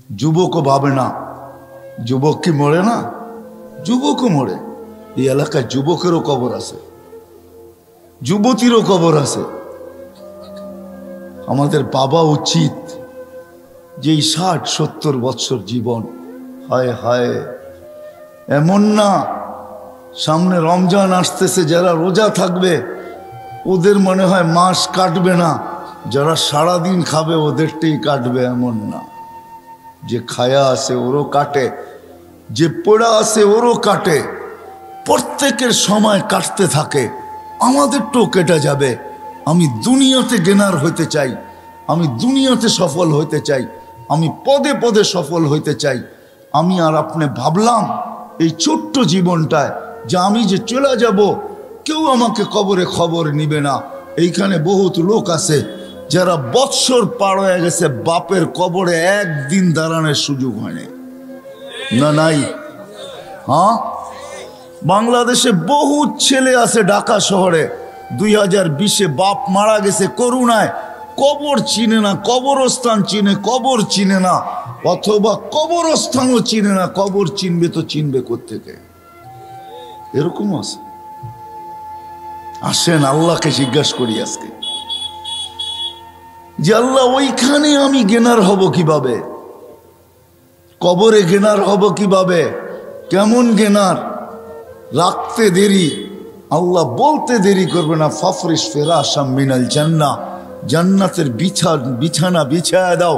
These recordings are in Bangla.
যুবকও ভাবে না, যুবক কি মরে না? যুবকও মরে। এই এলাকায় যুবকেরও কবর আছে, যুবতীরও কবর আছে। আমাদের বাবা উচিত যে 60-70 বছর জীবন, হায় হায়, এমন না সামনে রমজান আসতেছে, যারা রোজা থাকবে ওদের মনে হয় মাস কাটবে না, যারা সারাদিন খাবে ওদেরটাই কাটবে, এমন না। যে খায়া আছে ওরও কাটে, যে পড়া আছে ওরও কাটে, প্রত্যেকের সময় কাটতে থাকে, আমাদেরটাও কেটে যাবে। আমি দুনিয়াতে গেনার হইতে চাই, আমি দুনিয়াতে সফল হইতে চাই, আমি পদে পদে সফল হইতে চাই। আমি আর আপনি ভাবলাম এই ছোট্ট জীবনটায় যে আমি যে চলে যাব, কেউ আমাকে কবরে খবর নিবে না। এইখানে বহুত লোক আছে যারা বৎসর পার হয়ে গেছে, বাপের কবরে একদিন দাঁড়ানোর সুযোগ হয়নি। না নাই? হ্যাঁ, বাংলাদেশে বহুত ছেলে আছে, ঢাকা শহরে 2020-এ বাপ মারা গেছে করুণায়, কবর চিনে না, কবরস্থান চিনে, কবর চিনে না, অথবা কবরস্থানও চিনে না। কবর চিনবে তো চিনবে কোত্থেকে? এরকম আছে। আসেন আল্লাহকে জিজ্ঞাসা করি আজকে যে আল্লাহ, ওইখানে আমি গেনার হব কিভাবে? কবরে গেনার হব কিভাবে? কেমন গেনার? রাখতে দেরি, আল্লাহ বলতে দেরি করবে না, ফাফরিশ ফিরাশাম মিনাল জান্নাহ, জান্নাতের বিছানা বিছায়া দাও।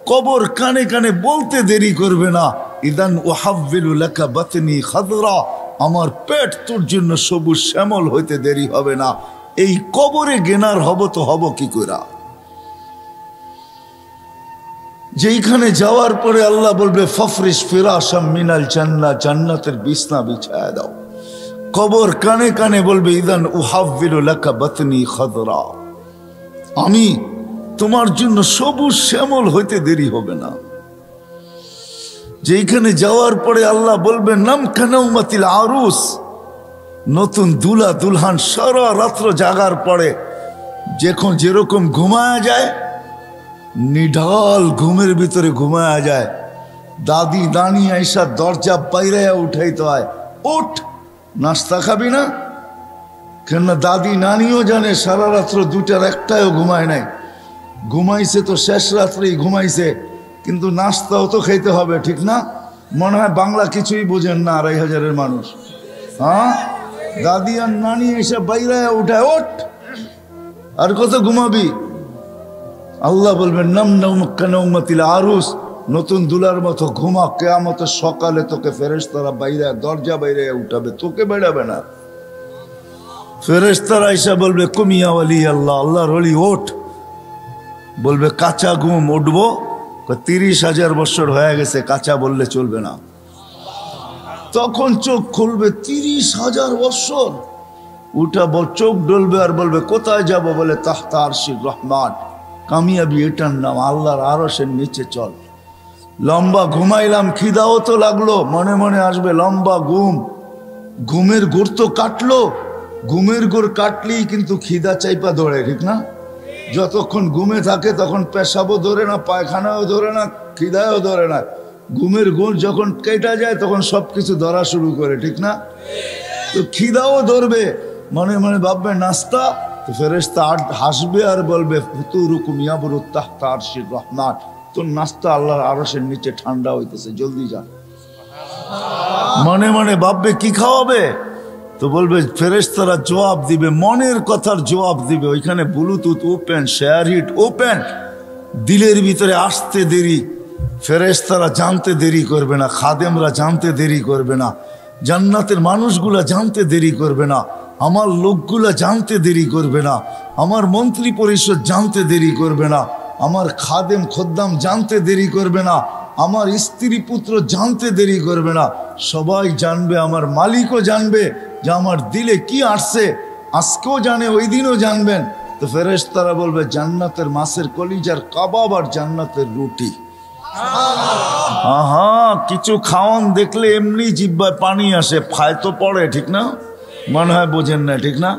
কবর কানে কানে বলতে দেরি করবে না, ইদান উহাব্বিলু লাকা বাতনি খাদরা, আমার পেট তোর জন্য সবুজ শ্যামল হইতে দেরি হবে না। এই কবরে গেনার হব তো হব কি কইরা? যেইখানে যাওয়ার পরে আল্লাহ বলবে ফাফরিশ ফিরাশাম মিনাল জান্নাহ, জান্নাতের বিছনা বিছায়া দাও। কবর কানে কানে বলবে ইদান উহাব্বিলু লাকা বাতনি খাদরা, আমি তোমার জন্য সবুজ শ্যামল হইতে দেরি হবে না। যেখানে যাওয়ার পরে আল্লাহ বলবেন নাম কানাউমাতিল আরুস, নতুন দুলা দুলহান সারা রাত্র জাগার পরে যখন যেরকম ঘুমায়া যায়, নিঢাল ঘুমের ভিতরে ঘুমায়া যায়, দাদি দানি আইসা দরজা বাইরে উঠাইতে হয়, ওঠ নাস্তা খাবি না? কেন দাদি নানিও জানে সারা রাত্র 2টার 1টায়ও ঘুমায় নাই, ঘুমাইছে তো শেষ রাত্রেই ঘুমাইছে, কিন্তু নাস্তাও তো খাইতে হবে, ঠিক না? মনে হয় বাংলা কিছুই বোঝেন না 2,500-এর মানুষ। হ্যাঁ, দাদি আর নানি এসে বাইরে উঠায়, ওঠ আর কত ঘুমাবি? আল্লাহ বলবেন নাম নাউমাতিল আরুস, নতুন দুলার মতো ঘুমা, কিয়ামতের সকালে তোকে ফেরেশতারা বাইরে দরজা বাইরে উঠাবে, তোকে বেড়াবে না। ফেরেশতারা এসে বলবে কুমিয়া ওয়ালি আল্লাহ, আল্লাহর ওলি ওঠ। বলবে কাঁচা ঘুম, উঠবো? 30,000 বছর হয়ে গেছে, কাঁচা বললে চলবে না। তখন চোখ খুলবে 30,000 বছর, উঠাবো, চোখ ডলবে আর বলবে কোথায় যাব? বলে তাহতা আরশির রহমান, কামিয়াবি এটার নাম, আল্লাহর আরশের নিচে চল। লম্বা ঘুমাইলাম, খিদাও তো লাগলো, মনে মনে আসবে লম্বা ঘুম, ঘুমের ঘোর তো কাটলো, ঘুমের ঘোর কাটলেই কিন্তু খিদা চাইপা ধরে, ঠিক না? যতক্ষণ ঘুমে থাকে তখন পেশাবও ধরে না, পায়খানাও ধরে না, খিদাও ধরে না। ঘুমের ঘোর যখন কেটে যায় তখন সবকিছু ধরা শুরু করে, ঠিক না? তো খিদাও ধরবে, মনে মনে ভাববে নাস্তা, তো ফেরেশতা হাসবে আর বলবে ফুতুরুকুম ইয়াবরুত তাহতা আরশির রহমান, তোর নাস্তা আল্লাহর আরশের নিচে ঠান্ডা হইতেছে, জলদি যা। মনে মনে ভাববে কি খাওয়াবে, তো বলবে ফেরেশতারা জবাব দিবে, মনের কথার জবাব দিবে। ওইখানে Bluetooth open, SHAREit open, দিলের ভিতরে আসতে দেরি, ফেরেশতারা জানতে দেরি করবে না, খাদেমরা জানতে দেরি করবে না, জান্নাতের মানুষগুলা জানতে দেরি করবে না, আমার লোকগুলা জানতে দেরি করবে না, আমার মন্ত্রী পরিষদ জানতে দেরি করবে না, আমার খাদেম খদ্দাম জানতে দেরি করবে না, আমার স্ত্রী পুত্র জানতে দেরি করবে না। সবাই জানবে, আমার মালিকও জানবে যে আমার দিলে কি আসছে, আজকেও জানে, ওই দিনও জানবেন। তো ফেরেশতারা বলবে জান্নাতের মাছের কলিজার কাবাব আর জান্নাতের রুটি। আহা, কিছু খাওয়ান দেখলে এমনি জিহ্বায় পানি আসে, ফায় তো পড়ে, ঠিক না? মনে হয় বোঝেন না, ঠিক না?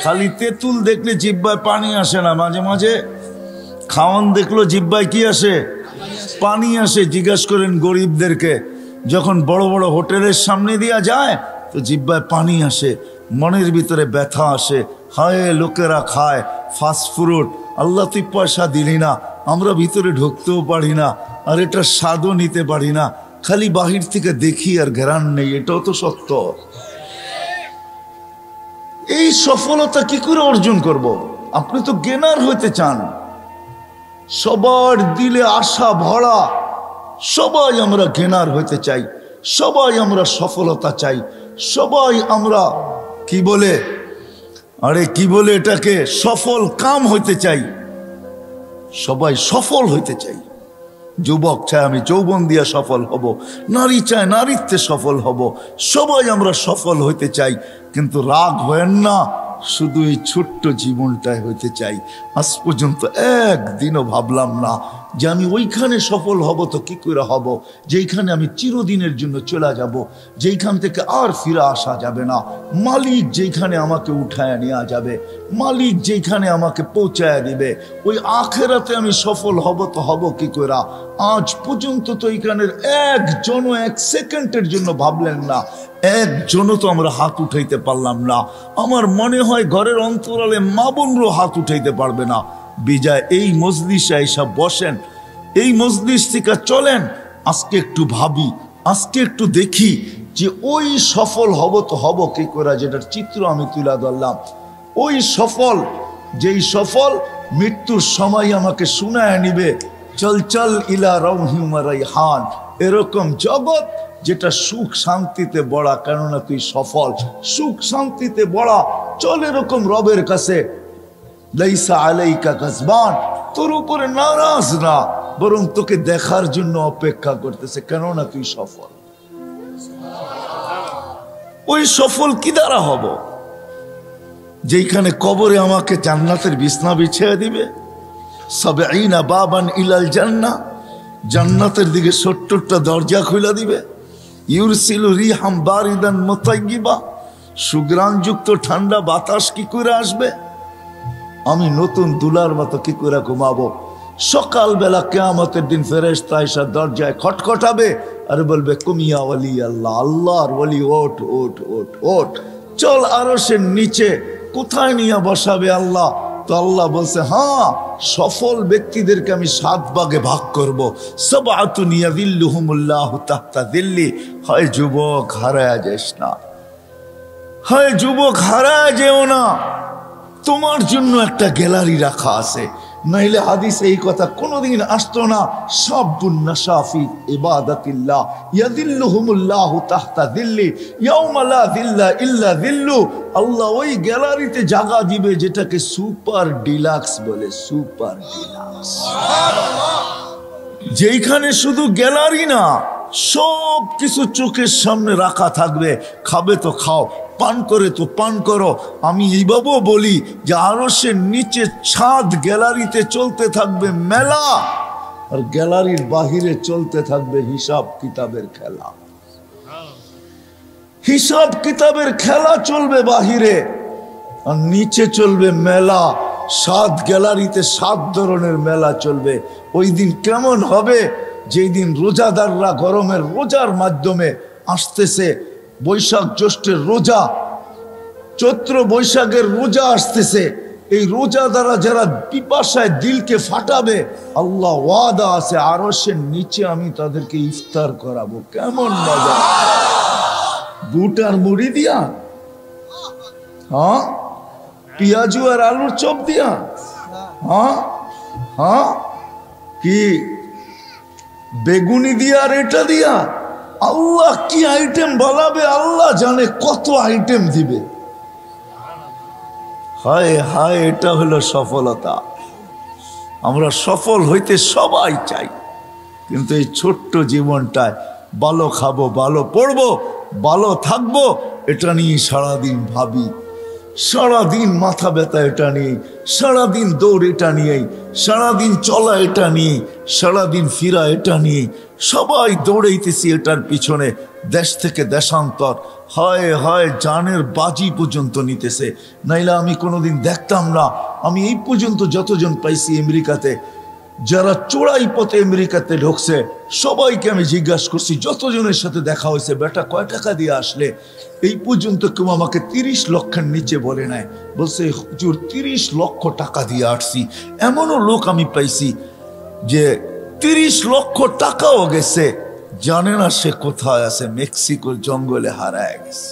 খালি তেঁতুল দেখলে জিহ্বায় পানি আসে না, মাঝে মাঝে খাওয়ান দেখলো জিহ্বায় কি আসে? পানি আসে, জিজ্ঞাসা করেন গরিবদেরকে, যখন বড় বড় হোটেলের সামনে দিয়া যায় তো জিহ্বায় পানি আসে, মনের ভিতরে ব্যথা আসে, হায় লোকেরা খায় ফাস্ট ফুড, আল্লাহ তুই পয়সা দিলি না, আমরা ভিতরে ঢুকতেও পারি না, আর এটা স্বাদও নিতে পারি না, খালি বাহির থেকে দেখি আর ঘেরান নেই। এটাও তো সত্য। এই সফলতা কি করে অর্জন করব? আপনি তো গেনার হইতে চান, সবার দিলে আশা ভরা, সবাই আমরা গেনার হইতে চাই, সবাই আমরা সফলতা চাই, সবাই আমরা কি বলে, কি বলে এটাকে, সফল কাম হইতে চাই, সবাই সফল হইতে চাই। যুবক চায় আমি যৌবন দিয়া সফল হব, নারী চায় নারীত্বে সফল হব, সবাই আমরা সফল হইতে চাই। কিন্তু রাগ হয়েন না, শুধু এই ছোট্ট জীবনটাই হইতে চাই। আজ পর্যন্ত একদিনও ভাবলাম না যে আমি ওইখানে সফল হব। তো কি করে হব যেইখানে আমি চিরদিনের জন্য চলে যাব, যেইখান থেকে আর ফিরে আসা যাবে না। মালিক যেইখানে আমাকে উঠায় নেওয়া যাবে, মালিক যেইখানে আমাকে পৌঁছায় দিবে, ওই আখেরাতে আমি সফল হব। তো হব কি করে? আজ পর্যন্ত তো এইখানের একজনও এক সেকেন্ডের জন্য ভাবলেন না, একজনও তো আমরা হাত উঠাইতে পারলাম না। আমার মনে হয় ঘরের অন্তরালে মা বোনরও হাত উঠাইতে পারবে না। বিজয় এই মজলিসে এইসব বসেন, এই মজলিস থেকে চলেন, আজকে একটু ভাবি, আজকে একটু দেখি যে ওই সফল হব তো হব কি করে, যেটার চিত্র আমি তুলে ধরলাম। ওই সফল, যেই সফল মৃত্যুর সময় আমাকে শুনায় নিবে, চল চল ইলা রওহিম রাইহান, এরকম জগৎ যেটা সুখ শান্তিতে বড়া, কেননা তুই সফল, সুখ শান্তিতে বড়া, চল এরকম রবের কাছে। লাইসা আলাইকা গাজবান, তোর উপরে নারাজ না, বরং তোকে দেখার জন্য অপেক্ষা করতেছে, কেননা তুই সফল। ওই সফল কি দ্বারা হব? যেইখানে কবরে আমাকে জান্নাতের বিছনা বিছিয়ে দিবে, সাবঈনা বাবান ইলাল জান্নাহ, জান্নাতের দিকে ৭০টা দরজা খুলে দিবে। ইউরসিলু রিহাম বারিদান মুতাইয়্যিবা, সুগ্রাণযুক্ত ঠান্ডা বাতাস কি করে আসবে? আমি নতুন দুলার মতো কি করে ঘুমাবো? সকালবেলা কিয়ামতের দিন ফেরেশতা এসে দরজায় খটখটাবে আর বলবে, কুমিয়া ওয়ালি আল্লাহ, আল্লাহর ওয়ালি, ওঠ ওঠ ওঠ ওঠ, চল আরশের নিচে। কোথায় নিয়ে বসাবে আল্লাহ? তো আল্লাহ বলছে, হ্যাঁ, সফল ব্যক্তিদেরকে আমি 7 ভাগে ভাগ করব। সাবআতুন ইয়াযিল্লুহুমুল্লাহু তাহতা যিল্লি। হয় যুবক, হারায়া যাস না, হয় যুবক, হারায়া যেও না। তোমার জন্য একটা গ্যালারি রাখা আছে, নাইলে হাদিসে এই কথা কোনোদিন আসতো না। শাবুন নাশা ফি ইবাদাতিল্লাহ ইয়াযিল্লুহুমুল্লাহু তাহতা যিল্লি ইয়াওমা লা যিল্লা ইল্লা যিল্লু। আল্লাহ ওই গ্যালারিতে জায়গা দিবে যেটাকে সুপার ডিলাক্স বলে, সুপার ডিলাক্স, যেইখানে শুধু গ্যালারি না, সব কিছু চোখের সামনে রাখা থাকবে। খাবে তো খাও, পান করে তো পান করো। আমি এইভাবেও বলি যে আরশের নিচে ছাদ গ্যালারিতে চলতে থাকবে মেলা, আর গ্যালারির বাহিরে চলতে থাকবে হিসাব কিতাবের খেলা। হিসাব কিতাবের খেলা চলবে বাহিরে, আর নিচে চলবে মেলা। 7 গ্যালারিতে 7 ধরনের মেলা চলবে। ওই দিন কেমন হবে? যেই দিন রোজাদাররা গরমের রোজার মাধ্যমে আসতেছে, বৈশাখ জ্যৈষ্ঠের রোজা, চৈত্র বৈশাখের রোজা আসতেছে, এই রোজা দ্বারা যারা পিপাসায় দিলকে ফাটাবে, আল্লাহ ওয়াদা আছে আরশের নিচে আমি তাদেরকে ইফতার করাবো। কেমন মজা! বুট আর মুড়ি দিয়া, হ্যাঁ, পেঁয়াজু আর আলুর চপ দিয়া, হ্যাঁ হ্যাঁ, কি বেগুনি দিয়া আর এটা দিয়া, আল্লাহ কি আইটেম বলাবে, আল্লাহ জানে কত আইটেম দিবে। হায় হায়, এটা হলো সফলতা। আমরা সফল হইতে সবাই চাই, কিন্তু এই ছোট্ট জীবনটায় ভালো খাবো, ভালো পড়বো, ভালো থাকবো, এটা নিয়ে সারাদিন ভাবি, সারাদিন মাথা ব্যথা এটা নিয়ে, সারাদিন দৌড় এটা নিয়েই, সারাদিন চলা এটা নিয়ে, সারাদিন ফিরা এটা নিয়ে, সবাই দৌড়াইতেছি এটার পিছনে। দেশ থেকে দেশান্তর, হয় হয় জানের বাজি পর্যন্ত নিতেছে। নাইলে আমি কোনোদিন দেখতাম না। আমি এই পর্যন্ত যতজন পাইছি আমেরিকাতে, যারা চোরাই পথে আমেরিকাতে ঢুকছে সবাইকে আমি জিজ্ঞাসা করছি, যতজনের সাথে দেখা হয়েছে, বেটা কয় টাকা দিয়ে আসলে? এই পর্যন্ত কেউ আমাকে 30 লক্ষের নিচে বলে নাই। বলছে হুজুর 30 লক্ষ টাকা দিয়ে আসছি। এমনও লোক আমি পাইছি যে 30 লক্ষ টাকাও গেছে, জানে না সে কোথায় আছে, মেক্সিকোর জঙ্গলে হারায় গেছে।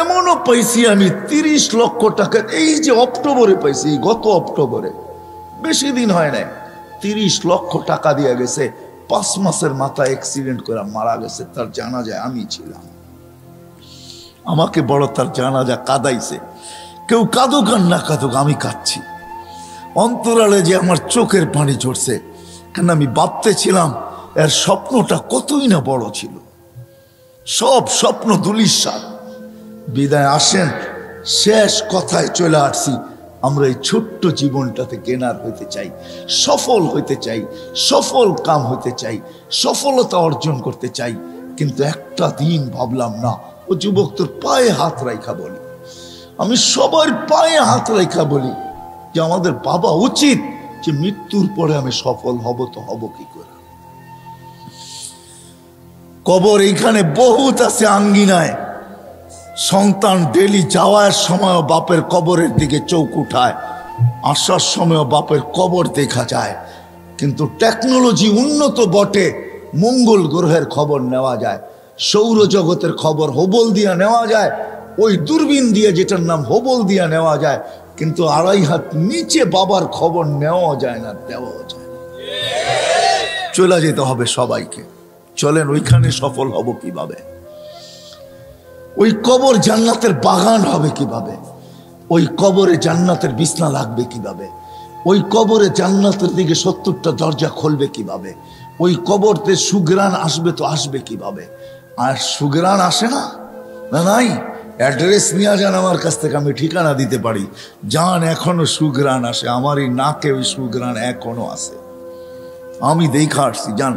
এমনও পাইছি আমি 30 লক্ষ টাকা, এই যে অক্টোবরে পাইছি, গত অক্টোবরে, বেশি দিন হয় নাই, 30 লক্ষ টাকা দিয়ে গেছে। 5 মাসের মাথায় অ্যাক্সিডেন্ট করে মারা গেছে। তার জানাজায় আমি ছিলাম। আমাকে বড় তার জানাজা কাঁদাইছে। কেউ কাঁদুক আর না কাঁদুক, আমি কাঁদছি। অন্তরালে যে আমার চোখের পানি ঝরছে, কেন আমি ভাবতেছিলাম এর স্বপ্নটা কতই না বড় ছিল। সব স্বপ্ন ধূলিসাৎ। বিদায় আসেন, শেষ কথায় চলে আসছি। আমরা এই ছোট্ট জীবনটাতে কেনার হইতে চাই, সফল হইতে চাই, সফল কাম হইতে চাই, সফলতা অর্জন করতে চাই। কিন্তু একটা দিন ভাবলাম না, ও যুবক তোর পায়ে হাত রাখা বলি, আমি সবার পায়ে হাত রাখা বলি যে আমাদের ভাবা উচিত যে মৃত্যুর পরে আমি সফল হব, তো হব কি করে? কবর এইখানে বহুত আছে আঙ্গিনায়। সন্তান ডেলি যাওয়ার সময় বাপের কবরের দিকে চোখ উঠায়, আসার সময় বাপের কবর দেখা যায়। কিন্তু টেকনোলজি উন্নত বটে, মঙ্গল গ্রহের খবর নেওয়া যায়, সৌরজগতের খবর হোবল দিয়া নেওয়া যায়, ওই দূরবীন দিয়ে যেটার নাম হোবল দিয়া নেওয়া যায়। কিন্তু 2.5 হাত নিচে বাবার খবর নেওয়া যায় না, দেওয়া যায় না। চলে যেতে হবে সবাইকে। চলেন, ওইখানে সফল হব কিভাবে? ওই কবর জান্নাতের বাগান হবে কিভাবে? ওই কবরে জান্নাতের বিছনা লাগবে কিভাবে? ওই কবরে জান্নাতের দিকে 70টা দরজা খুলবে কিভাবে? ওই কবরতে সুগ্রাণ আসবে তো আসবে কিভাবে? আর সুগ্রাণ আসে না, না নাই। অ্যাড্রেস নিয়ে যান আমার কাছ থেকে, আমি ঠিকানা দিতে পারি। যান, এখনো সুগ্রাণ আসে। আমার এই নাকে ওই সুগ্রাণ এখনো আছে। আমি দেখা আসছি, যান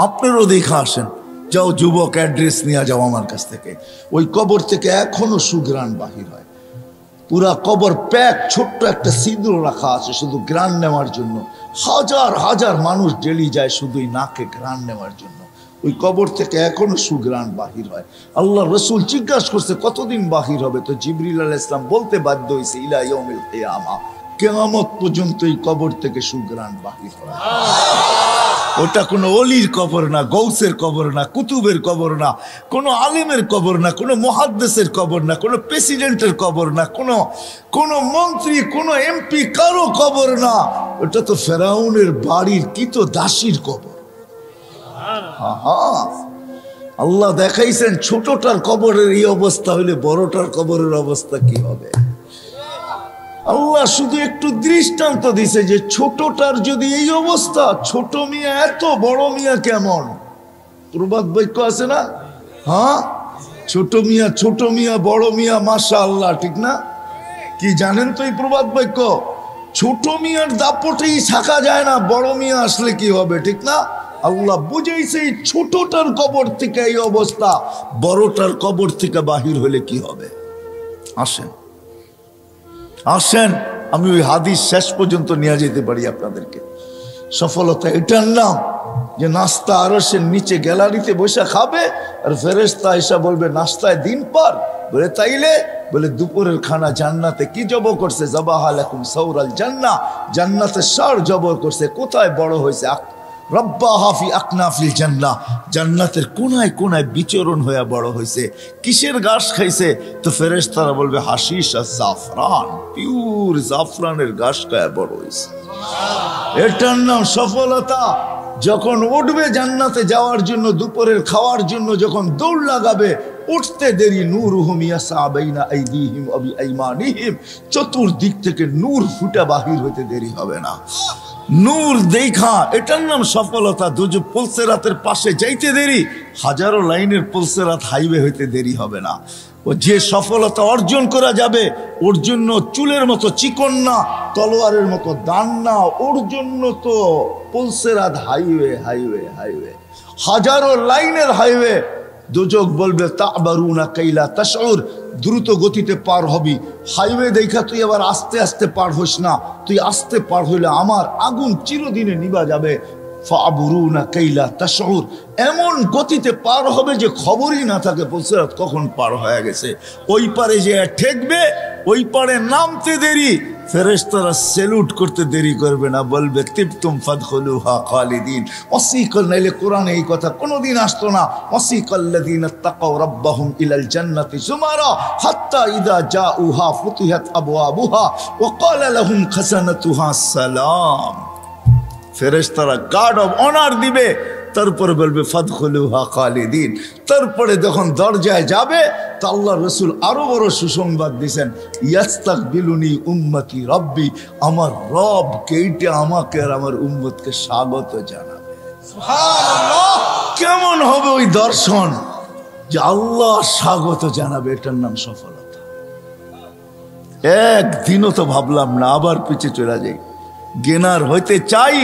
আপনারও দেখা আসেন। যাও যুবক, অ্যাড্রেস নিয়ে যাও আমার কাছ থেকে। ওই কবর থেকে এখনো সুগ্রাণ বাহির হয়। পুরা কবর প্যাক, ছোট্ট একটা সিঁদুর রাখা আছে শুধু গ্রাণ নেওয়ার জন্য। হাজার হাজার মানুষ ডেলি যায় শুধুই নাকে গ্রাণ নেওয়ার জন্য। ওই কবর থেকে এখনো সুগ্রাণ বাহির হয়। আল্লাহ রসুল জিজ্ঞাসা করছে কতদিন বাহির হবে? তো জিবরিল আলাইহিস সালাম বলতে বাধ্য হয়েছে, ইলা ইয়াউমিল কিয়ামা, কিয়ামত পর্যন্ত এই কবর থেকে সুগ্রাণ বাহির হয়। ওটা কোনো অলির কবর না, গৌসের কবর না, কুতুবের কবর না, কোনো আলেমের কবর না, কোনো মুহাদ্দিসের কবর না, কোনো প্রেসিডেন্টের কবর না, কোনো মন্ত্রী, কোনো এমপি, কারো কবর না। ওটা তো ফেরাউনের বাড়ির কিতো দাসীর কবর। আল্লাহ দেখাইছেন ছোটটার কবরের এই অবস্থা হইলে বড়টার কবরের অবস্থা কি হবে? আল্লাহ শুধু একটু দৃষ্টান্ত দিছে যে ছোটটার যদি এই অবস্থা, ছোট মিয়া এত, বড় মিয়া কেমন? প্রবাদ বাক্য আছে না? হ্যাঁ, ছোট মিয়া বড় মিয়া মাশাআল্লাহ, ঠিক না? কি জানেন তো এই প্রবাদ বাক্য? ছোট মিয়ার দাপটেই থাকা যায় না, বড় মিয়া আসলে কি হবে, ঠিক না? আল্লাহ বুঝাইছে এই ছোটটার কবর থেকে এই অবস্থা, বড়টার কবর থেকে বাহির হলে কি হবে? আসেন আসেন, আমি ওই হাদিস শেষ পর্যন্ত নিয়ে যেতে পারি আপনাদেরকে। সফলতা এটার নাম যে নাস্তা আরশের নিচে গ্যালারিতে বসে খাবে, আর ফেরেশতা এসে বলবে নাস্তায় দিন পার। বলে তাইলে? বলে দুপুরের খানা জান্নাতে কি জব করছে? যাবাহা লাকুম সাউরাল জান্নাহ, জান্নাতে ষাঁড় জবর করছে। কোথায় বড় হয়েছে? রব্বাহা ফি আকনাফিল জান্নাহ, জান্নাতের কোনায় কোনায় বিচরণ হয়ে বড় হয়েছে। কিসের ঘাস খাইছে? তো ফেরেশতারা বলবে হাশিশ আর জাফরান, পিওর জাফরানের ঘাস খায় বড় হয়েছে। এটার নাম সফলতা। যখন উঠবে জান্নাতে যাওয়ার জন্য, দুপুরের খাওয়ার জন্য যখন দৌড় লাগাবে, উঠতে দেরি নূরুহুম ইয়াসা বাইনা আইদিহিম ওয়া বিআইমানিহিম, চতুর্দিক থেকে নূর ফুটা বাহির হতে দেরি হবে না। নূর দেখা, এটার নাম সফলতা। দুজো পুলসেরাতের পাশে যাইতে দেরি, হাজারো লাইনের পুলসেরাত হাইওয়ে হইতে দেরি হবে না। ও যে সফলতা অর্জন করা যাবে, ওর জন্য চুলের মতো চিকন না, তলোয়ারের মতো দান না, ওর জন্য তো পুলসেরাত হাইওয়ে হাইওয়ে হাইওয়ে, হাজারো লাইনের হাইওয়ে। দুজক বলবে তাবারুনা কাইলা তাশউর, দ্রুত গতিতে পার হবি। হাইওয়ে দেখা তুই আবার আস্তে আস্তে পার হইস না, তুই আস্তে পার হইলে আমার আগুন চিরদিনে নিভা যাবে। ফাবুরুনা কাইলা তাশউর, এমন গতিতে পার হবে যে খবরই না থাকে পুলসিরাত কখন পার হয়ে গেছে। ওই পারে যে ঠেকবে, ওই পারে নামতে দেরি, ফেরেশতারা স্যালুট করতে দেরি করবে না, বলবে তিবতুম ফাদখুলুহা খালিদিন। ওয়াসিকাল, নাইলে কোরআনে এই কথা কোনোদিন আসতো না। ওয়াসিকাল্লাযীনা তাকাউ রাব্বাহুম ইলাল জান্নাতি যুমারা হাত্তা ইযা জাউহা ফুতিহাত আবওয়াবুহা ওয়া ক্বালা লাহুম খাসানাতুহা সালাম। ফেরেশতারা গার্ড অফ অনার দিবে, তারপরে বলবে ফাদখুলুহা খালিদিন। তারপরে যখন দরজায় যাবে তা আল্লাহ রসুল আরো বড় সুসংবাদ দিয়েছেন, ইয়াস্তাকবিলুনি উম্মতি রব্বি, আমার রব কেইটা আমাকে আর আমার উম্মতকে স্বাগত জানাবে। সুবহানাল্লাহ, কেমন হবে ওই দর্শন যে আল্লাহ স্বাগত জানাবে, এটার নাম সফলতা। একদিনও তো ভাবলাম না, আবার পিছিয়ে চলে যাই। গেনার হইতে চাই,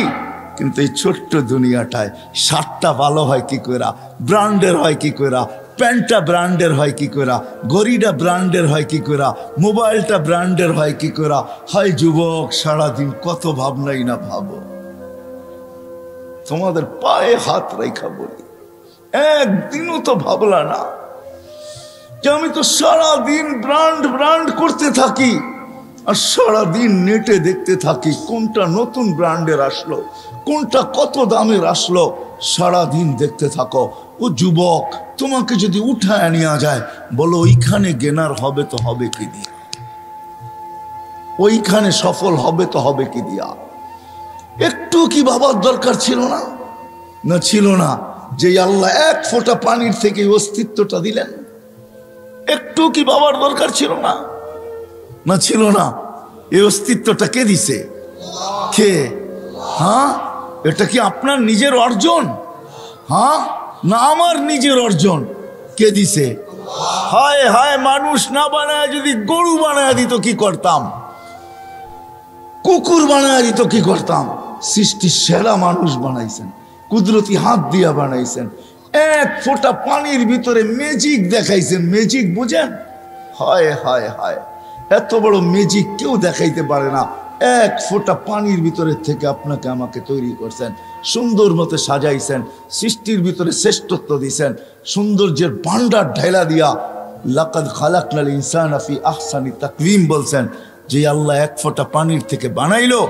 কিন্তু এই ছোট্ট দুনিয়াটায় শার্টটা ভালো হয় কি করে, ব্র্যান্ডের হয় কি করে, প্যান্টটা ব্র্যান্ডের হয় কি করে, ঘড়িটা ব্র্যান্ডের হয় কি করে, মোবাইলটা ব্র্যান্ডের হয় কি করে। হয় যুবক, সারাদিন কত ভাবনাই না ভাবো। তোমাদের পায়ে হাত রেখা বলি, একদিনও তো ভাবলা না যে আমি তো সারাদিন ব্র্যান্ড ব্র্যান্ড করতে থাকি, আর সারাদিন নেটে দেখতে থাকি কোনটা নতুন ব্র্যান্ডের আসলো, কোনটা কত দামের আসলো, সারাদিন দেখতে থাকো। ও যুবক, তোমাকে যদি উঠায় নেওয়া যায়, বলো ওইখানে গেনার হবে তো হবে কি দিয়া, ওইখানে সফল হবে তো হবে কি দিয়া। একটু কি ভাবার দরকার ছিল না? না ছিল না যে আল্লাহ এক ফোঁটা পানির থেকে অস্তিত্বটা দিলেন? একটু কি ভাবার দরকার ছিল না? না ছিল না। এই অস্তিত্বটা কে দিছে? কে? হ্যাঁ, এটা কি আপনার নিজের অর্জন? হ্যাঁ, না আমার নিজের অর্জন? কে দিছে? হায় হায়, মানুষ না বানায় যদি গরু বানায় দিত কি করতাম, কুকুর বানায় দিত কি করতাম। সৃষ্টির সেরা মানুষ বানাইছেন, কুদরতি হাত দিয়া বানাইছেন। এক ফোঁটা পানির ভিতরে ম্যাজিক দেখাইছেন। ম্যাজিক বুঝেন? হায় হায় হায়, এত বড় ম্যাজিক কেউ দেখাইতে পারে না। এক ফোঁটা পানির ভিতরে থেকে আপনাকে আমাকে তৈরি করছেন, সুন্দর মতো সাজাইছেন, সৃষ্টির ভিতরে শ্রেষ্ঠত্ব দিয়েছেন, সৌন্দর্যের ভান্ডার ঢাইলা দিয়া লাকাদ খালাকনাল ইনসানা ফি আহসানি তাকওয়িম বলছেন। যে আল্লাহ এক ফোঁটা পানির থেকে বানাইলো,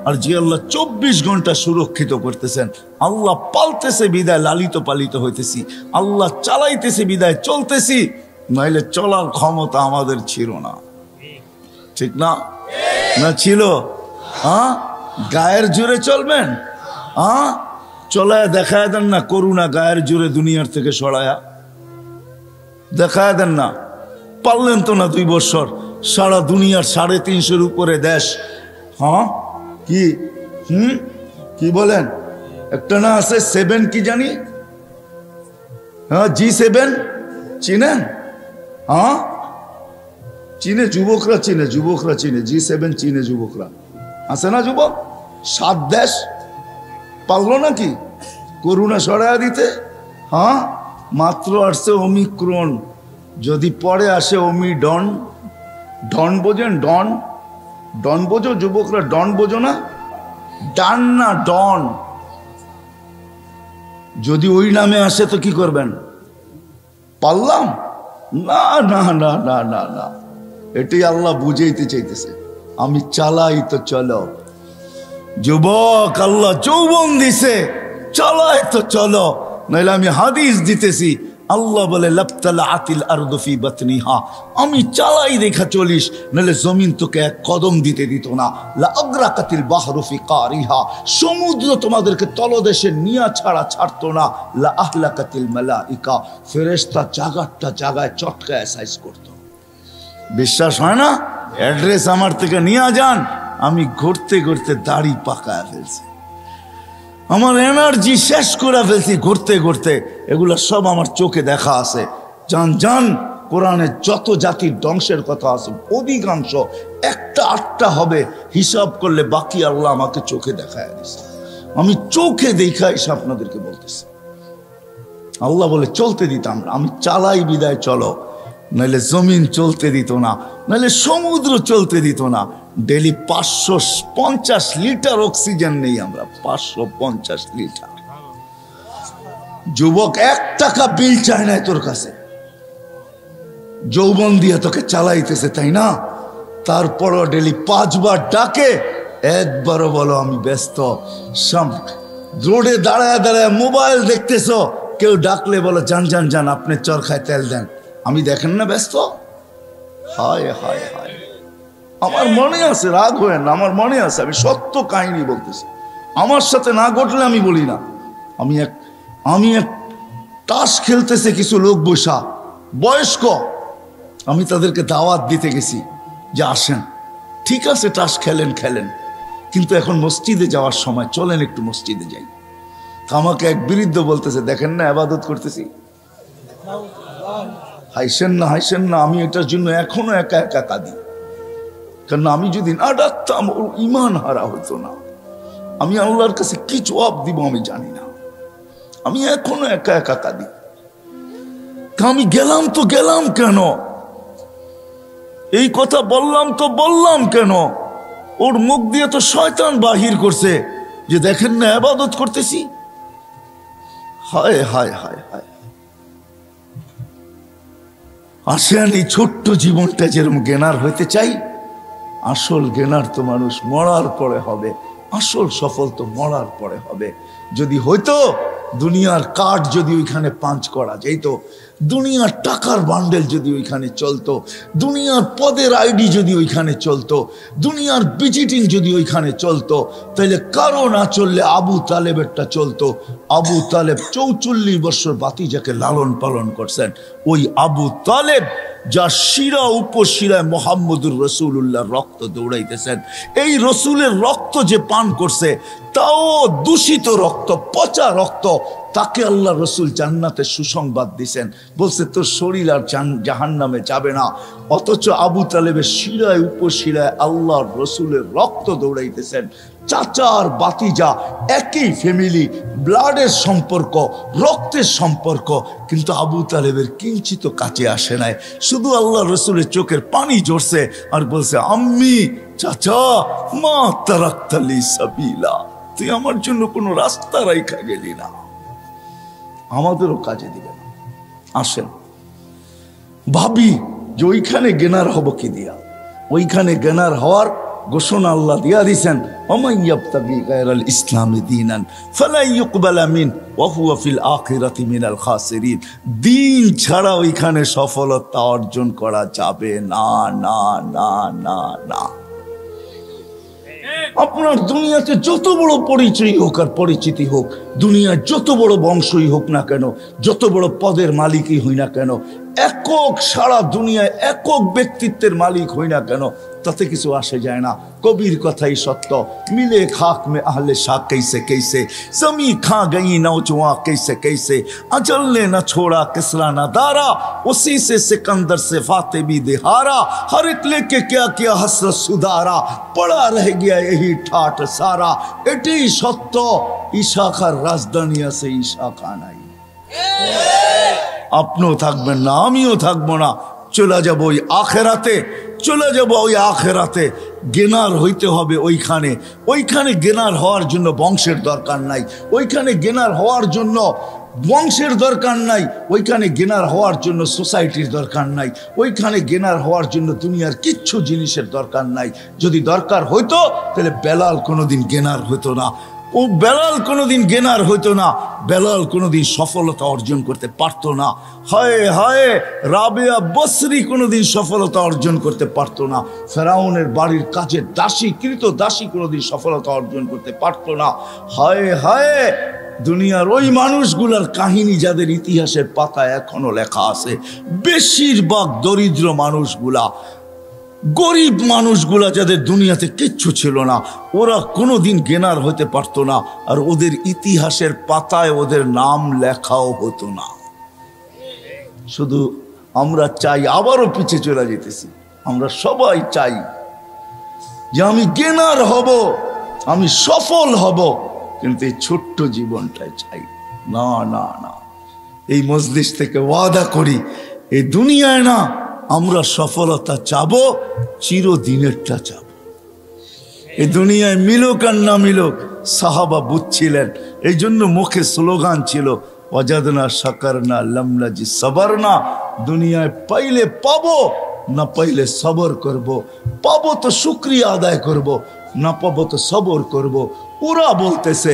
আর যে আল্লাহ 24 ঘন্টা সুরক্ষিত করতেছেন। আল্লাহ পালতেছে বিদায় লালিত পালিত হইতেছি, আল্লাহ চালাইতেছে বিদায় চলতেছি, নাইলে চলার ক্ষমতা আমাদের ছিল না। ঠিক না? না ছিল? হ্যাঁ, গায়ের জোরে চলবেন? হ্যাঁ, চলায় দেখায় দেন না করুণা, গায়ের জোরে দুনিয়ার থেকে সরায়া দেখায় দেন না। পারলেন তো না 2 বছর, সারা দুনিয়ার 350-এর উপরে দেশ। হ্যাঁ, কি কি বলেন? একটা না আছে 7 কি জানি, হ্যাঁ G7 চিনেন? হ্যাঁ চিনে, যুবকরা চিনে, যুবকরা চিনে, G7 চিনে যুবকরা। আছে না যুবক? 7 দেশ পারলো নাকি করুণা সরাইয়া দিতে? হ্যাঁ, মাত্র আসছে ওমিক্রন, যদি পরে আসে ওমিডন। ডন বোঝেন? ডন, ডন বোঝো যুবকরা? ডন বোঝো না? ডান না ডন। যদি ওই নামে আসে তো কি করবেন? পারলাম না, না না না না না, এটাই আল্লাহ বুঝাইতে চাইতেছে। আমি চালাই তো চলো যুবক, আল্লাহ যৌবন দিছে, চালাই তো চলো, নাইলে আমি হাদিস দিতেছি। আল্লাহ বলে লাবতালা আতিল আরদু ফি বাতনিহা, আমি চালাই দেখা চলিস, নাহলে জমিন তোকে এক কদম দিতে দিত না। লা আগরাকাতিল বাহরু ফি কারিহা, সমুদ্র তোমাদেরকে তলদেশে নিয়া ছাড়া ছাড়তো না। লা আহলাকাতিল মালাইকা, ফেরেশতা জাগারটা জাগায় চটকায় সাইজ করতো। বিশ্বাস হয় না? অ্যাড্রেস আমার থেকে নিয়ে যান, আমি ঘুরতে ঘুরতে দাড়ি পাকায় ফেলছি, আমার এনার্জি শেষ করে ফেলছি ঘুরতে ঘুরতে। এগুলো সব আমার চোখে দেখা আছে। জান জান, কোরআনে যত জাতির ধ্বংসের কথা আছে অধিকাংশ 1-8টা হবে, হিসাব করলে বাকি আল্লাহ আমাকে চোখে দেখায় দিছে। আমি চোখে দেখা এসে আপনাদেরকে বলতেছি। আল্লাহ বলে চলতে দিতাম না, আমি চালাই বিদায় চলো। নাহলে জমিন চলতে দিত না, নাহলে সমুদ্র চলতে দিত না। ডেলি 550 লিটার অক্সিজেন নেই আমরা, 550 লিটার। যুবক 1 টাকা বিল চায় না তোর কাছে, যৌবন দিয়ে তোকে চালাইতেছে, তাই না? তারপরও ডেলি 5 বার ডাকে, একবারও বলো আমি ব্যস্ত। রোডে দাঁড়ায় দাঁড়ায় মোবাইল দেখতেছ, কেউ ডাকলে বলো যান যান যান, আপনি চরখায় তেল দেন, আমি দেখেন না ব্যস্ত। হায় হায় হায়, আমার মনে আছে, রাগ হয় না, আমার মনে আছে, আমি সত্য কাহিনী বলতেছি। আমার সাথে না ঘটলে আমি বলি না। আমি এক তাস খেলতেছে কিছু লোক বসা, বয়স্ক, আমি তাদেরকে দাওয়াত দিতে গেছি যে আসেন, ঠিক আছে তাস খেলেন খেলেন, কিন্তু এখন মসজিদে যাওয়ার সময়, চলেন একটু মসজিদে যাই। আমাকে এক বৃদ্ধ বলতেছে, দেখেন না ইবাদত করতেছি। হাইসেন না হাইসেন না, আমি এটার জন্য এখনো একা একা কাঁদি। কারণ আমি যদি না ডাকতাম ওর ইমান হারা হতো না। আমি আল্লাহর কাছে কি জবাব দিব আমি জানি না, আমি এখনো একা একা কাঁদি। আমি গেলাম তো গেলাম কেন, এই কথা বললাম তো বললাম কেন? ওর মুখ দিয়ে তো শয়তান বাহির করছে যে দেখেন না ইবাদত করতেছি। হায় হায় হায় হায়। আসেন এই ছোট্ট জীবনটা যেরকম জ্ঞানার হইতে চাই, আসল জ্ঞানার তো মানুষ মরার পরে হবে, আসল সফল তো মরার পরে হবে। যদি হইতো দুনিয়ার কার্ড যদি ওইখানে পাঞ্চ করা যেত, দুনিয়ার টাকার বান্ডেল যদি ওইখানে চলতো, দুনিয়ার পদের আইডি যদি ওইখানে চলতো, দুনিয়ার ভিজিটিং যদি ওইখানে চলতো, তাহলে কারো না চললে আবু তালেবেরটা চলতো। আবু তালেব 44 বছর বাতিজাকে লালন পালন করছেন। ওই আবু তালেব যার শিরা উপশিরায় মোহাম্মদুর রসুল্লাহর রক্ত দৌড়াইতেছেন, এই রসুলের রক্ত যে পান করছে, তাও দূষিত রক্ত, পচা রক্ত, তাকে আল্লাহ রসুল জান্নাতে সুসংবাদ দিছেন, বলছে তোর শরীর আর জাহান্নামে যাবে না। অথচ আবু তালেবের শিরায় উপশিরায় আল্লাহর রসুলের রক্ত দৌড়াইতেছেন। চাচা আর বাতিজা একই ফ্যামিলি, ব্লাডের সম্পর্ক, রক্তের সম্পর্ক, কিন্তু আবু তালেবের কিঞ্চিত কাছে আসে নাই। শুধু আল্লাহ রসুলের চোখের পানি ঝরছে আর বলছে, আম্মি চাচা মা তারাক্তালি সাবিলা, তুই আমার জন্য কোনো রাস্তা রাইখা গেলি না, আমাদেরও কাজে দিবে না। আসেন ভাবি যে ওইখানে জ্ঞানার হব কি দিয়া, ওইখানে জ্ঞানার হওয়ার ঘোষণা আল্লাহ দিয়া দিছেন, ওমাইয়াবতাগি গায়রাল ইসলামি দীনান ফালা ইউকবালা মিন ওয়া হুয়া ফিল আখিরাতি মিনাল খাসিরিন। দিন ছাড়া ওইখানে সফলতা অর্জন করা যাবে না, না না না না। আপনার দুনিয়াতে যত বড় পরিচয় হোক আর পরিচিতি হোক, দুনিয়ার যত বড় বংশই হোক না কেন, যত বড় পদের মালিকই হই না কেন, একক সারা দুনিয়ায় একক ব্যক্তিত্বের মালিক হই না কেন, তাতে কিছু আসে যায় না। কবির কথাই সত্য, মিলে খাক মে আহলে শাক कैसे कैसे, जमी खा गई नौजवां कैसे कैसे, अजल ने न छोड़ा किसरा न दारा, उसी से सिकंदर से फाते भी दिहारा, हर एक लेके क्या क्या हसरत सुधारा, पड़ा रह गया यही ठाट सारा। এটাই সত্য, ইশাখার রাজধানী আছে, ইশাখা নাই। আপনিও থাকবেন না, আমিও থাকবো না, চলে যাবো ওই আখেরাতে, চলে যাবো ওই আখেরাতে। জ্ঞানার হইতে হবে ওইখানে। ওইখানে জ্ঞানার হওয়ার জন্য বংশের দরকার নাই, ওইখানে জ্ঞানার হওয়ার জন্য বংশের দরকার নাই, ওইখানে জ্ঞানার হওয়ার জন্য সোসাইটির দরকার নাই, ওইখানে জ্ঞানার হওয়ার জন্য দুনিয়ার কিচ্ছু জিনিসের দরকার নাই। যদি দরকার হইতো তাহলে বেলাল কোনোদিন জ্ঞানার হইতো না, ও বেলাল কোনোদিন জ্ঞানার হইতো না, বেলাল কোনোদিন সফলতা অর্জন করতে পারতো না। হায় হায়, রাবেয়া বসরি কোনোদিন সফলতা অর্জন করতে পারতো না। ফেরাউনের বাড়ির কাজের দাসী, কৃত দাসী কোনোদিন সফলতা অর্জন করতে পারতো না। হায় হায়, দুনিয়ার ওই মানুষগুলার কাহিনী যাদের ইতিহাসের পাতায় এখনো লেখা আছে, বেশিরভাগ দরিদ্র মানুষগুলা, গরিব মানুষগুলা, যাদের দুনিয়াতে কিচ্ছু ছিল না, ওরা কোনোদিন জ্ঞানার হতে পারতো না, আর ওদের ইতিহাসের পাতায় ওদের নাম লেখাও হতো না। শুধু আমরা চাই, আবারও পিছিয়ে চলে যেতেছি, আমরা সবাই চাই যে আমি জ্ঞানার হব, আমি সফল হব, কিন্তু এই ছোট্ট জীবনটাই চাই না। না না, এই মজলিস থেকে ওয়াদা করি, এই দুনিয়ায় না আমরা সফলতা চাবো, চিরদিনেরটা চাবো। এই দুনিয়ায় মিলুক আর না মিলুক, সাহাবা বুঝছিলেন। এই জন্য মুখে স্লোগান ছিল, ওয়াজাদনা শাকারনা লাম নাজি সাবারনা। দুনিয়ায় পাইলে পাবো, না পাইলে সবর করব। পাবো তো শুকরিয়া আদায় করব, না পাবো তো সবর করব। ওরা বলতেছে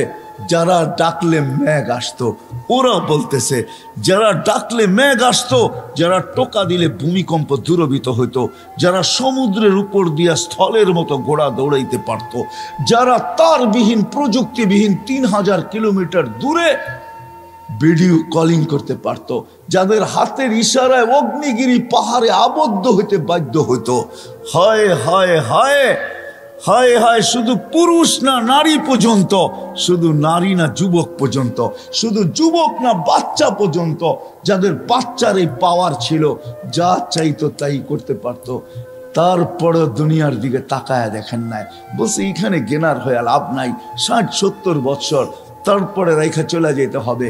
যারা ডাকলে মেঘ আসতো, ওরা বলতেছে যারা ডাকলে মেঘ আসতো, যারা টোকা দিলে ভূমিকম্প দূরভূত হইতো, যারা সমুদ্রের উপর দিয়া স্থলের মতো ঘোড়া দৌড়াইতে পারত, যারা তারবিহীন প্রযুক্তিবিহীন 3000 কিলোমিটার দূরে ভিডিও কলিং করতে পারত, যাদের হাতের ইশারায় অগ্নিগিরি পাহাড়ে আবদ্ধ হইতে বাধ্য হইতো। হায় হায় হায় হায় হায়, শুধু পুরুষ না নারী পর্যন্ত, শুধু নারী না যুবক পর্যন্ত, শুধু যুবক না বাচ্চা পর্যন্ত, যাদের বাচ্চার এই পাওয়ার ছিল, যা চাইতো তাই করতে পারত। তারপরে দুনিয়ার দিকে তাকায় দেখেন নাই, বলছে এখানে গেনার হয়ে লাভ নাই। 60-70 বছর তারপরে রাইখা চলে যেতে হবে,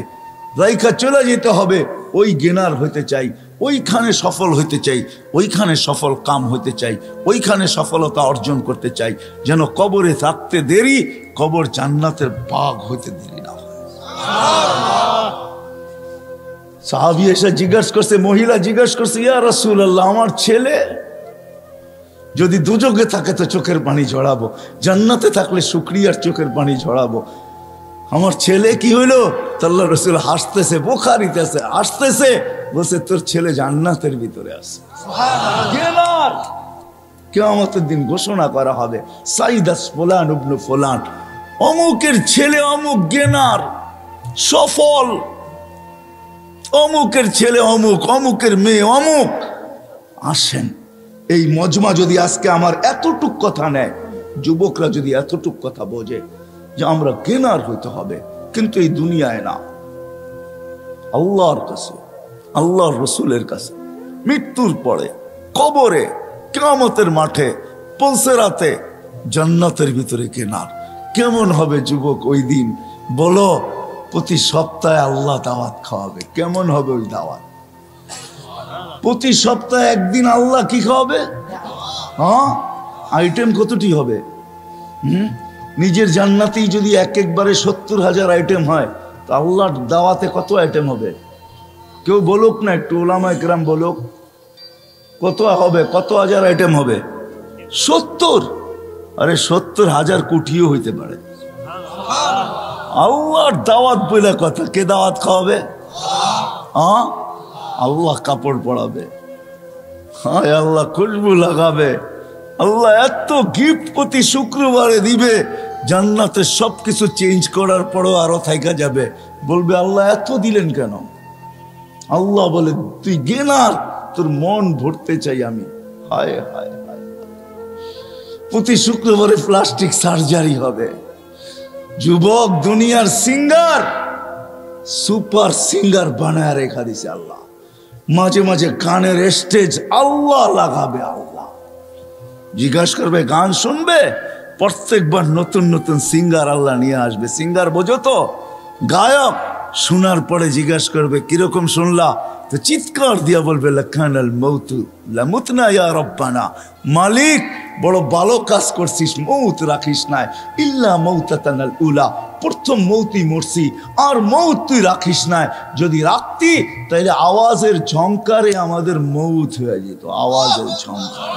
রাইখা চলে যেতে হবে। ওই গেনার হইতে চাই, ওইখানে সফল হইতে চাই, ওইখানে সফল কাম হইতে চাই, ওইখানে সফলতা অর্জন করতে চাই, যেন কবরে থাকতে দেরি, কবর জান্নাতের বাগ হইতে দেরি না হয়। সাহাবী এসে জিজ্ঞাসা করছে, মহিলা জিজ্ঞাসা করছে, ইয়া রাসূলুল্লাহ, আমার ছেলে যদি দুজকে থাকে তো চোখের পানি ঝরাবো, জান্নাতে থাকলে শুকরিয়ার চোখের পানি ঝরাবো। আমার ছেলে কি হইলো? আল্লাহ রাসূল হাসতেছে, বুখারীতে আছে, হাসতেছে, বলছে তোর ছেলে জান্নাতের ভিতরে আছে। সুবহানাল্লাহ। কিয়ামতের দিন ঘোষণা করা হবে, সাইদাস ফুলান ইবনে ফুলান, অমুকের ছেলে অমুক গেনার সফল, অমুকের ছেলে অমুক, অমুকের মেয়ে অমুক। আসেন, এই মজমা যদি আজকে আমার এতটুক কথা নেয়, যুবকরা যদি এতটুক কথা বোঝে যে আমরা গেনার হইতে হবে, কিন্তু এই দুনিয়ায় না, আল্লাহর কাছে, আল্লাহর রসুলের কাছে, মৃত্যুর পরে, কবরে, কিয়ামতের মাঠে, পুলসিরাতে, জান্নাতের ভিতরে গেনার। কেমন হবে যুবক ওই দিন? বলো, প্রতি সপ্তাহে আল্লাহ দাওয়াত খাওয়াবে। কেমন হবে ওই দাওয়াত? প্রতি সপ্তাহে একদিন আল্লাহ কি খাওয়াবে? হ্যাঁ, আইটেম কতটি হবে? নিজের জান্নাতেই যদি একবারে 70,000 আইটেম হয়, তো আল্লাহর দাওয়াতে কত আইটেম হবে? কেউ বলুক না, একটু উলামায়ে কেরাম বলুক, কত হবে? কত হাজার আইটেম হবে? 70। আরে 70,000 কোটিও হইতে পারে। আল্লাহর দাওয়াত বলে কথা, কে দাওয়াত খাওয়াবে? হ্যাঁ, আল্লাহ কাপড় পরাবে, হায় আল্লাহ খুশবু লাগাবে, আল্লাহ এত গিফট প্রতি শুক্রবারে দিবে, জান্নাতে সবকিছু চেঞ্জ করার পরও আরো থাইকা যাবে, বলবে আল্লাহ এত দিলেন কেন? আল্লাহ বলে তুই গেনার, তোর মন ভরতে চাই আমি। হায় হায় হায়, প্রতি শুক্রবারে প্লাস্টিক সার্জারি হবে। যুবক দুনিয়ার সিঙ্গার, সুপার সিঙ্গার বানায় রেখা দিছে আল্লাহ। মাঝে মাঝে গানের স্টেজ আল্লাহ লাগাবে। আল্লাহ জিজ্ঞাসা করবে, গান শুনবে? প্রত্যেকবার নতুন নতুন সিঙ্গার আল্লাহ নিয়ে আসবে। সিঙ্গার বোঝো তো? গায়ক। শোনার পরে জিজ্ঞাসা করবে কিরকম শুনলা? তো চিৎকার দিয়া বলবে, লাখানাল মৌতু লামুতনা ইয়া রব্বানা, মালিক বড় ভালো কাজ করছিস, মৌত রাখিস নাই, ইল্লা মৌতাতানাল উলা, প্রথম মৌতই মরছি, আর মৌত তুই রাখিস নাই। যদি রাখতি তাইলে আওয়াজের ঝংকারে আমাদের মৌত হয়ে যেত। আওয়াজের ঝংকার,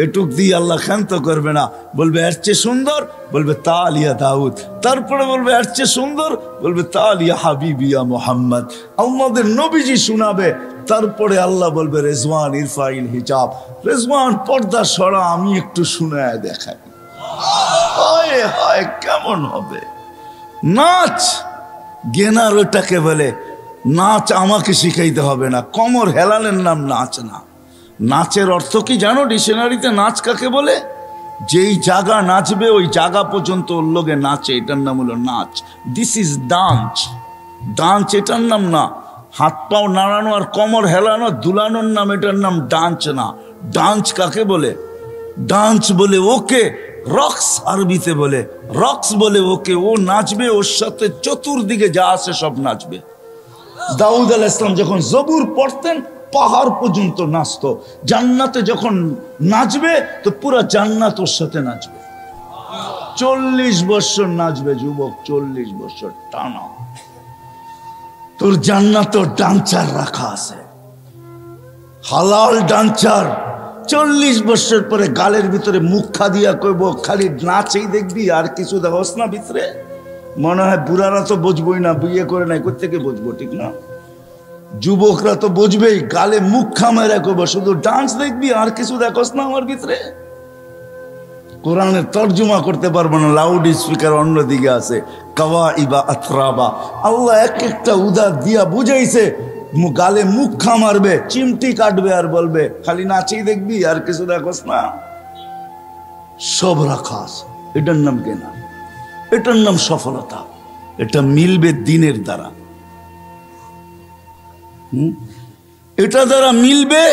এটুক দিয়ে আল্লাহ ক্ষান্ত করবে না, বলবে এর চেয়ে সুন্দর, বলবে তালিয়া দাউদ, তারপরে বলবে এর চেয়ে সুন্দর, বলবে তালিয়া হাবিবিয়া মোহাম্মদ, আমাদের নবীজি শোনাবে। তারপরে আল্লাহ বলবে রেজওয়ান ইরফাইল হিজাব, রেজওয়ান পর্দা সরা, আমি একটু শুনায় দেখাই। হায় হায়, কেমন হবে? নাচ গেনার ওটাকে বলে। নাচ আমাকে শিখাইতে হবে না, কমর হেলানের নাম নাচ না। নাচের অর্থ কি জানো? ডিকশনারিতে নাচ কাকে বলে? যেই জায়গা নাচবে ওই জায়গা পর্যন্ত ওর লোকে নাচে, এটার নাম হলো নাচ। This is dance. ডান্স এটার নাম না। হাত পাও নাড়ানো আর কমর হেলানো দুলানোর নাম, এটার নাম ডান্স না। ডান্স কাকে বলে? ডান্স বলে ওকে, রক্স আরবিতে বলে, রক্স বলে ওকে। ও নাচবে, ওর সাথে চতুর্দিকে যা আছে সব নাচবে। দাউদ আলাইহিস সালাম যখন জবুর পড়তেন পাহাড় পর্যন্ত নাচতো। জান্নাতে যখন নাচবে তো পুরো জান্নাত ওর সাথে নাচবে। 40 বছর নাচবে যুবক, 40 বছর টানা। তোর জান্নাত ডান্সার রাখা আছে, হালাল ডান্সার। 40 বছর পরে গালের ভিতরে মুখা দিয়া কইব খালি নাচেই দেখবি আর কিছু দেখোস না ভিতরে। মনে হয় বুড়ারা তো বুঝবই না, বিয়ে করে নাই কোথেকে বুঝবো, ঠিক না? যুবকরা তো বুঝবেই, গালে মুখা মেরে কইব শুধু ডান্স দেখবি আর কিছু দেখোস না আমার ভিতরে। কোরআনের তর্জমা করতে পারবো না, লাউড স্পিকার অন্যদিকে আছে। কাওয়াইবা আতরাবা, আল্লাহ এক একটা উদার দিয়া বুঝাইছে। গালে মুখা মারবে, চিমটি কাটবে আর বলবে খালি নাচেই দেখবি আর কিছু দেখোস না। সব রাখা আছে। এটার নাম কেনা, এটার নাম সফলতা। এটা মিলবে দিনের দ্বারা। এটা দ্বারা মিলবে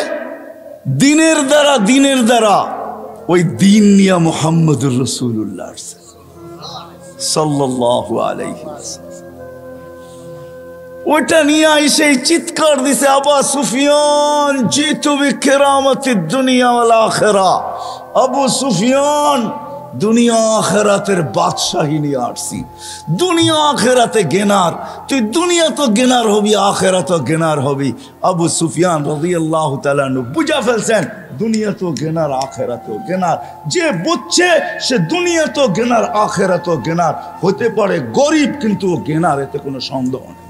দিনের দ্বারা, দিনের দ্বারা। ওই দিন নিয়া মুহাম্মদুর রাসূলুল্লাহ সাল্লাল্লাহু আলাইহি ওয়াসাল্লাম ওটা নিয়ে এসে চিৎকার দিছে আবু সুফিয়ান, জিতু বিকেরামাতিদ দুনিয়া ওয়াল আখিরা। আবু সুফিয়ান, দুনিয়া আখিরাতের বাদশাহী নিয়ে আসছি। দুনিয়া আখিরাতে গেনার, তুই দুনিয়া তো গেনার হবি, আখিরাত গেনার হবি। আবু সুফিয়ান রাদিয়াল্লাহু তাআলা আনহু বুঝা ফেলছেন দুনিয়া তো গেনার, আখিরাত গেনার। যে বুঝছে সে দুনিয়া তো গেনার, আখিরাত গেনার। হতে পারে গরিব কিন্তু গেনার, এতে কোনো সন্দেহ নেই।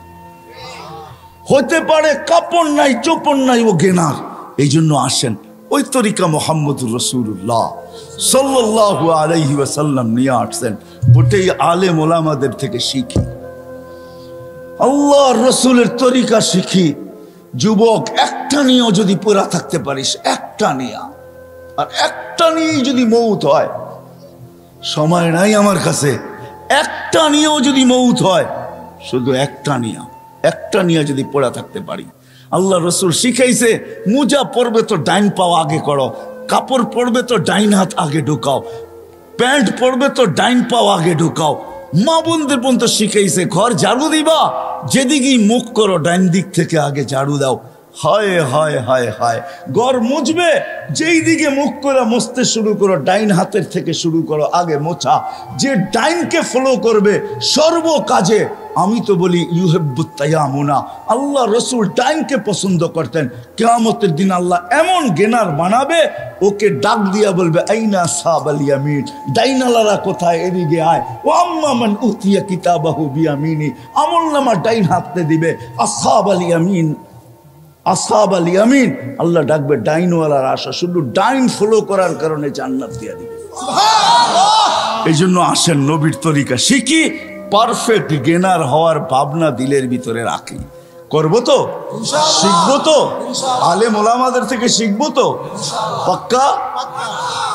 হতে পারে কাপড় নাই চোপড় নাই, ও গেনার। এই জন্য আসেন ওই তরিকা মুহাম্মদুর রাসূলুল্লাহ সাল্লাল্লাহু আলাইহি ওয়াসাল্লাম নিয়ে আসছেন। ওটাই আলেম ওলামাদের থেকে শিখি, আল্লাহর রাসূলের তরিকা শিখি। যুবক, একটা নিয়েও যদি পুরা থাকতে পারিস, একটা নিয়ে, আর একটা নিয়েই যদি মৌত হয়, সময় নাই আমার কাছে, একটা নিয়েও যদি মৌত হয়, শুধু একটা নিয়ে যদি পড়া থাকতে পারি। আল্লাহ রসুল শিখাইছে মুজা পরবে তো ডাইন পাও আগে করো, কাপড় পরবে তো ডাইন হাত আগে ঢুকাও, প্যান্ট পরবে তো ডাইন পাও আগে ঢুকাও। মা বোনদের পর্যন্ত শিখাইছে ঘর ঝাড়ু দিবা যেদিকেই মুখ করো ডাইন দিক থেকে আগে ঝাড়ু দাও। হায় হায় হায় হায়, ঘর মুছবে যেই দিকে মুখ করে মুছতে শুরু করো ডাইন হাতের থেকে শুরু করো আগে মোছা। যে ডাইনকে ফলো করবে সর্ব কাজে, আমি তো বলি ইউহিব্বুত তায়ামুনা, আল্লাহ রসুল ডাইনকে পছন্দ করতেন। কিয়ামতের দিন আল্লাহ এমন গেনার বানাবে, ওকে ডাক দিয়া বলবে আইনা আসহাবাল ইয়ামিন, ডাইনালারা কোথায়, এদিকে আয়। ও আম্মা মান উতিয়া কিতাবাহু বিয়ামিনি, আমলনামা ডাইন হাতে দিবে। আসহাবাল ইয়ামিন, আসহাবাল ইয়ামিন, আল্লাহ ডাকবে ডাইনওয়ালার আশা, শুধু ডাইন ফলো করার কারণে জান্নাত দিয়া দিবে। এই জন্য আসেন নবীর তরিকা শিখি, পারফেক্ট গেনার হওয়ার ভাবনা দিলের ভিতরে রাখি। করবো তো, শিখবো তো, আলেম ওলামাদের থেকে শিখবো তো, পাক্কা।